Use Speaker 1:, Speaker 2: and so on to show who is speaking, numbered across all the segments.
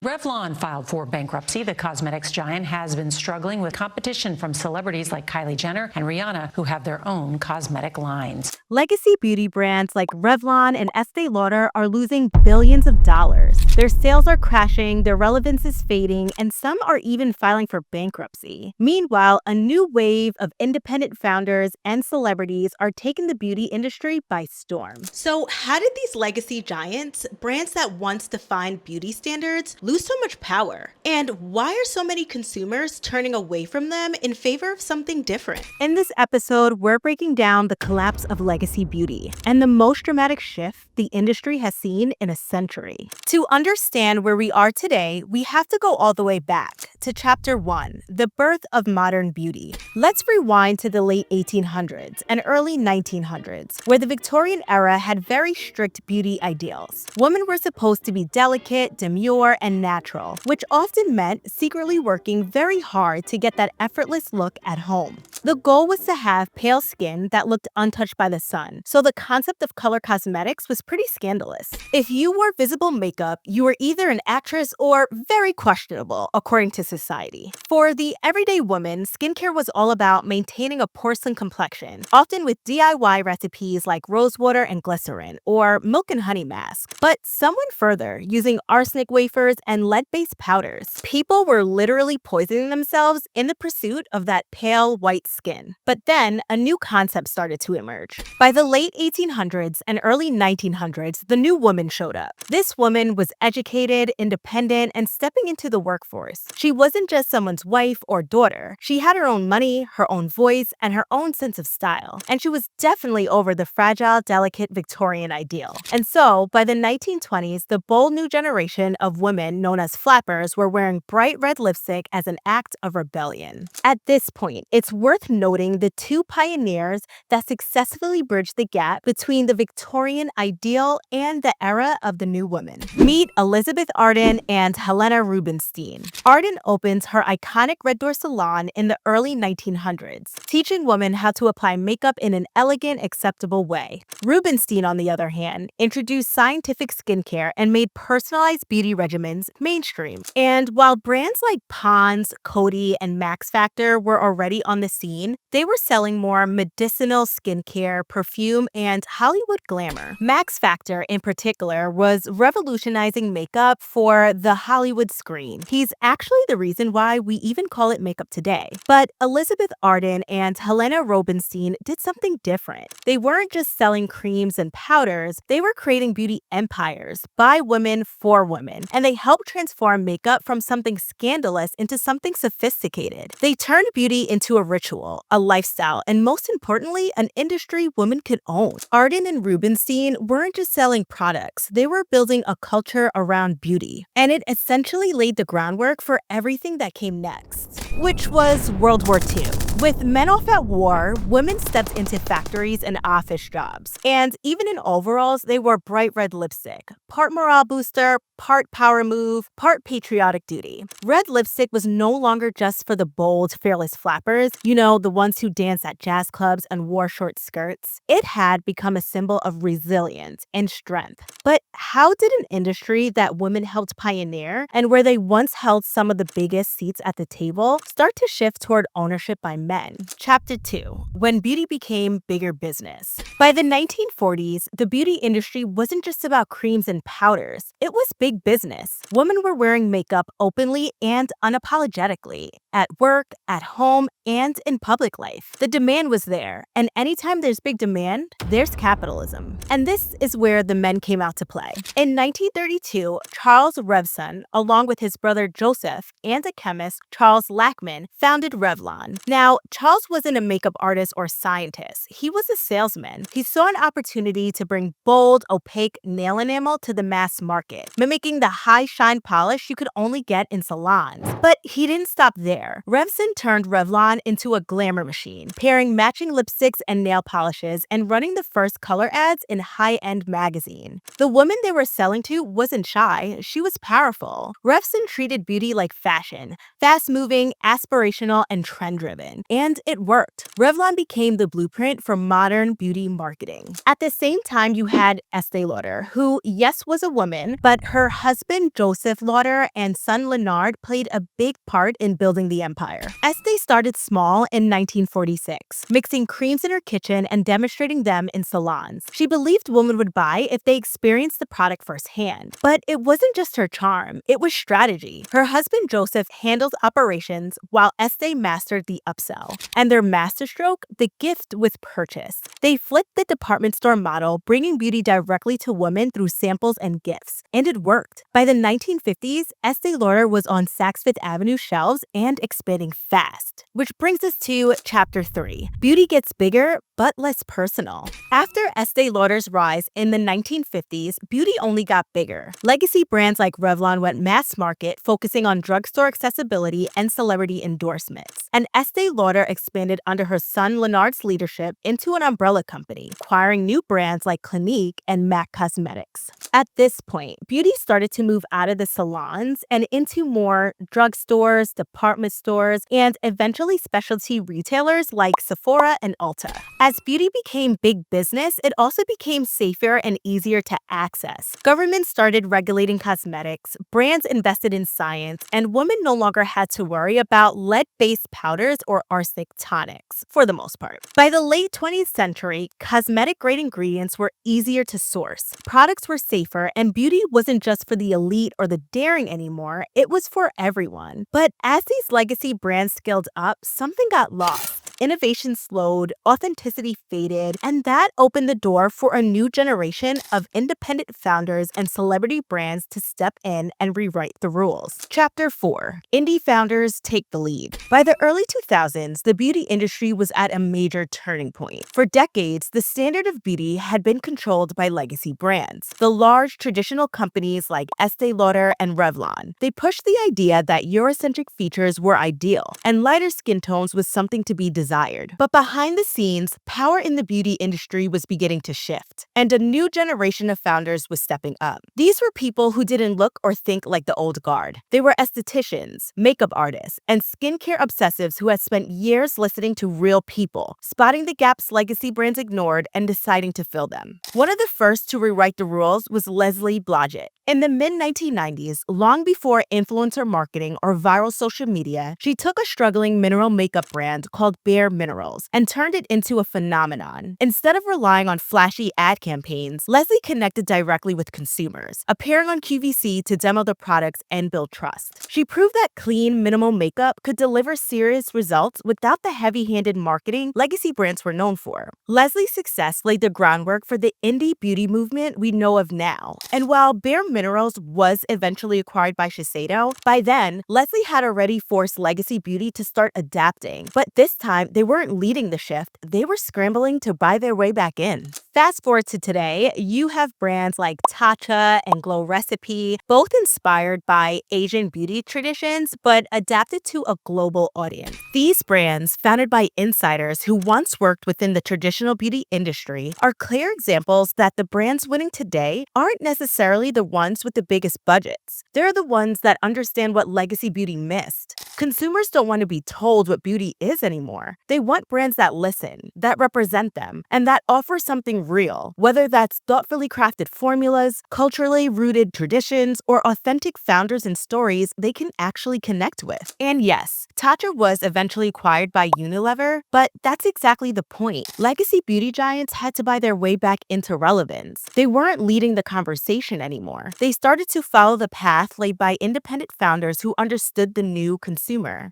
Speaker 1: Revlon filed for bankruptcy. The cosmetics giant has been struggling with competition from celebrities like Kylie Jenner and Rihanna, who have their own cosmetic lines.
Speaker 2: Legacy beauty brands like Revlon and Estee Lauder are losing billions of dollars. Their sales are crashing, their relevance is fading, and some are even filing for bankruptcy. Meanwhile, a new wave of independent founders and celebrities are taking the beauty industry by storm.
Speaker 3: So, how did these legacy giants, brands that once defined beauty standards, lose so much power? And why are so many consumers turning away from them in favor of something different?
Speaker 2: In this episode, we're breaking down the collapse of legacy beauty and the most dramatic shift the industry has seen in a century. To understand where we are today, we have to go all the way back to Chapter 1, the birth of modern beauty. Let's rewind to the late 1800s and early 1900s, where the Victorian era had very strict beauty ideals. Women were supposed to be delicate, demure, and natural, which often meant secretly working very hard to get that effortless look at home. The goal was to have pale skin that looked untouched by the sun, so the concept of color cosmetics was pretty scandalous. If you wore visible makeup, you were either an actress or very questionable, according to society. For the everyday woman, skincare was all about maintaining a porcelain complexion, often with DIY recipes like rosewater and glycerin, or milk and honey mask. But some went further, using arsenic wafers and lead-based powders. People were literally poisoning themselves in the pursuit of that pale white skin. But then, a new concept started to emerge. By the late 1800s and early 1900s, the new woman showed up. This woman was educated, independent, and stepping into the workforce. She wasn't just someone's wife or daughter. She had her own money, her own voice, and her own sense of style. And she was definitely over the fragile, delicate Victorian ideal. And so, by the 1920s, the bold new generation of women known as flappers were wearing bright red lipstick as an act of rebellion. At this point, it's worth noting the two pioneers that successfully bridged the gap between the Victorian ideal and the era of the new woman. Meet Elizabeth Arden and Helena Rubinstein. Arden opens her iconic Red Door salon in the early 1900s, teaching women how to apply makeup in an elegant, acceptable way. Rubinstein, on the other hand, introduced scientific skincare and made personalized beauty regimens mainstream. And while brands like Pond's, Coty, and Max Factor were already on the scene, they were selling more medicinal skincare, perfume, and Hollywood glamour. Max Factor, in particular, was revolutionizing makeup for the Hollywood screen. He's actually the reason why we even call it makeup today. But Elizabeth Arden and Helena Rubinstein did something different. They weren't just selling creams and powders, they were creating beauty empires by women for women. And they helped transform makeup from something scandalous into something sophisticated. They turned beauty into a ritual, a lifestyle, and most importantly, an industry women could own. Arden and Rubinstein weren't just selling products, they were building a culture around beauty. And it essentially laid the groundwork for everything that came next, which was World War II. With men off at war, women stepped into factories and office jobs. And even in overalls, they wore bright red lipstick, part morale booster, part power move, part patriotic duty. Red lipstick was no longer just for the bold, fearless flappers, the ones who danced at jazz clubs and wore short skirts. It had become a symbol of resilience and strength. But how did an industry that women helped pioneer and where they once held some of the biggest seats at the table start to shift toward ownership by men? Chapter 2. When beauty became bigger business. By the 1940s, the beauty industry wasn't just about creams and powders. It was big business. Women were wearing makeup openly and unapologetically, at work, at home, and in public life. The demand was there, and anytime there's big demand, there's capitalism. And this is where the men came out to play. In 1932, Charles Revson, along with his brother Joseph and a chemist, Charles Lackman, founded Revlon. Now, Charles wasn't a makeup artist or scientist. He was a salesman. He saw an opportunity to bring bold, opaque nail enamel to the mass market, mimicking the high shine polish you could only get in salons. But he didn't stop there. Revson turned Revlon into a glamour machine, pairing matching lipsticks and nail polishes and running the first color ads in high-end magazine. The woman they were selling to wasn't shy, she was powerful. Revson treated beauty like fashion, fast-moving, aspirational, and trend-driven. and it worked. Revlon became the blueprint for modern beauty marketing. At the same time, you had Estée Lauder, who, yes, was a woman, but her husband Joseph Lauder and son Leonard played a big part in building the empire. Estée started small in 1946, mixing creams in her kitchen and demonstrating them in salons. She believed women would buy if they experienced the product firsthand. But it wasn't just her charm, it was strategy. Her husband Joseph handled operations while Estée mastered the upsell. And their masterstroke, the gift with purchase. They flipped the department store model, bringing beauty directly to women through samples and gifts. And it worked. By the 1950s, Estée Lauder was on Saks Fifth Avenue shelves and expanding fast. Which brings us to Chapter 3. Beauty gets bigger, but less personal. After Estée Lauder's rise in the 1950s, beauty only got bigger. Legacy brands like Revlon went mass market, focusing on drugstore accessibility and celebrity endorsements. And Estée Lauder expanded under her son Leonard's leadership into an umbrella company, acquiring new brands like Clinique and MAC Cosmetics. At this point, beauty started to move out of the salons and into more drugstores, department stores, and eventually specialty retailers like Sephora and Ulta. As beauty became big business, it also became safer and easier to access. Governments started regulating cosmetics, brands invested in science, and women no longer had to worry about lead-based powders or arsenic tonics, for the most part. By the late 20th century, cosmetic-grade ingredients were easier to source. Products were safer, and beauty wasn't just for the elite or the daring anymore, it was for everyone. But as these legacy brands scaled up, something got lost. Innovation slowed, authenticity faded, and that opened the door for a new generation of independent founders and celebrity brands to step in and rewrite the rules. Chapter 4. Indie founders take the lead. By the early 2000s, the beauty industry was at a major turning point. For decades, the standard of beauty had been controlled by legacy brands. The large traditional companies like Estée Lauder and Revlon. They pushed the idea that Eurocentric features were ideal, and lighter skin tones was something to be desired. But behind the scenes, power in the beauty industry was beginning to shift, and a new generation of founders was stepping up. These were people who didn't look or think like the old guard. They were estheticians, makeup artists, and skincare obsessives who had spent years listening to real people, spotting the gaps legacy brands ignored and deciding to fill them. One of the first to rewrite the rules was Leslie Blodgett. In the mid-1990s, long before influencer marketing or viral social media, she took a struggling mineral makeup brand called BareMinerals and turned it into a phenomenon. Instead of relying on flashy ad campaigns, Leslie connected directly with consumers, appearing on QVC to demo the products and build trust. She proved that clean, minimal makeup could deliver serious results without the heavy-handed marketing legacy brands were known for. Leslie's success laid the groundwork for the indie beauty movement we know of now. And while BareMinerals was eventually acquired by Shiseido, by then, Leslie had already forced legacy beauty to start adapting. But this time, they weren't leading the shift, they were scrambling to buy their way back in. Fast forward to today, you have brands like Tatcha and Glow Recipe, both inspired by Asian beauty traditions, but adapted to a global audience. These brands, founded by insiders who once worked within the traditional beauty industry, are clear examples that the brands winning today aren't necessarily the ones with the biggest budgets. They're the ones that understand what legacy beauty missed. Consumers don't want to be told what beauty is anymore. They want brands that listen, that represent them, and that offer something real, whether that's thoughtfully crafted formulas, culturally rooted traditions, or authentic founders and stories they can actually connect with. And yes, Tatcha was eventually acquired by Unilever, but that's exactly the point. Legacy beauty giants had to buy their way back into relevance. They weren't leading the conversation anymore. They started to follow the path laid by independent founders who understood the new consumer.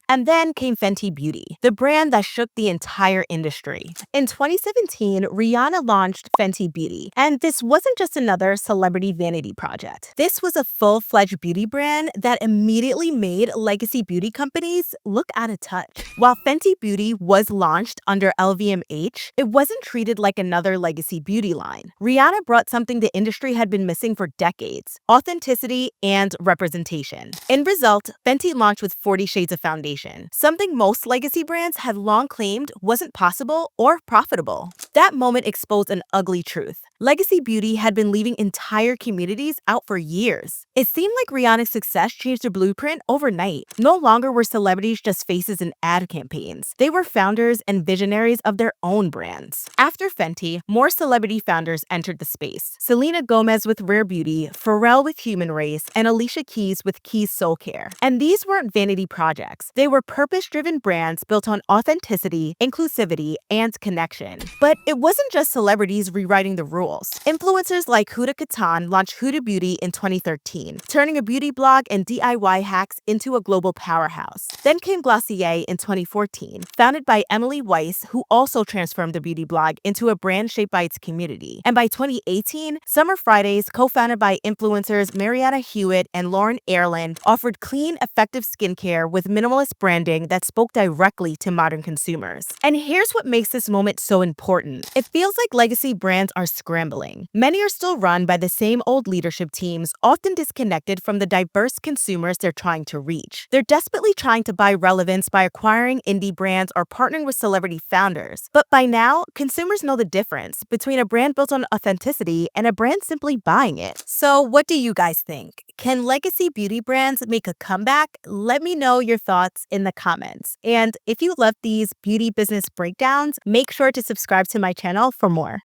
Speaker 2: And then came Fenty Beauty, the brand that shook the entire industry. In 2017, Rihanna launched Fenty Beauty, and this wasn't just another celebrity vanity project. This was a full-fledged beauty brand that immediately made legacy beauty companies look out of touch. While Fenty Beauty was launched under LVMH, it wasn't treated like another legacy beauty line. Rihanna brought something the industry had been missing for decades: authenticity and representation. In result, Fenty launched with 40 Shades decades of foundation, something most legacy brands had long claimed wasn't possible or profitable. That moment exposed an ugly truth. Legacy beauty had been leaving entire communities out for years. It seemed like Rihanna's success changed the blueprint overnight. No longer were celebrities just faces in ad campaigns. They were founders and visionaries of their own brands. After Fenty, more celebrity founders entered the space. Selena Gomez with Rare Beauty, Pharrell with Human Race, and Alicia Keys with Keys Soul Care. And these weren't vanity projects. They were purpose-driven brands built on authenticity, inclusivity, and connection. But it wasn't just celebrities rewriting the rules. Influencers like Huda Beauty launched Huda Beauty in 2013, turning a beauty blog and DIY hacks into a global powerhouse. Then came Glossier in 2014, founded by Emily Weiss, who also transformed the beauty blog into a brand shaped by its community. And by 2018, Summer Fridays, co-founded by influencers Marietta Hewitt and Lauren Ehrland, offered clean, effective skincare with minimalist branding that spoke directly to modern consumers. And here's what makes this moment so important. It feels like legacy brands are scrambling. Many are still run by the same old leadership teams, often disconnected from the diverse consumers they're trying to reach. They're desperately trying to buy relevance by acquiring indie brands or partnering with celebrity founders. But by now, consumers know the difference between a brand built on authenticity and a brand simply buying it. So what do you guys think? Can legacy beauty brands make a comeback? Let me know your thoughts in the comments. And if you love these beauty business breakdowns, make sure to subscribe to my channel for more.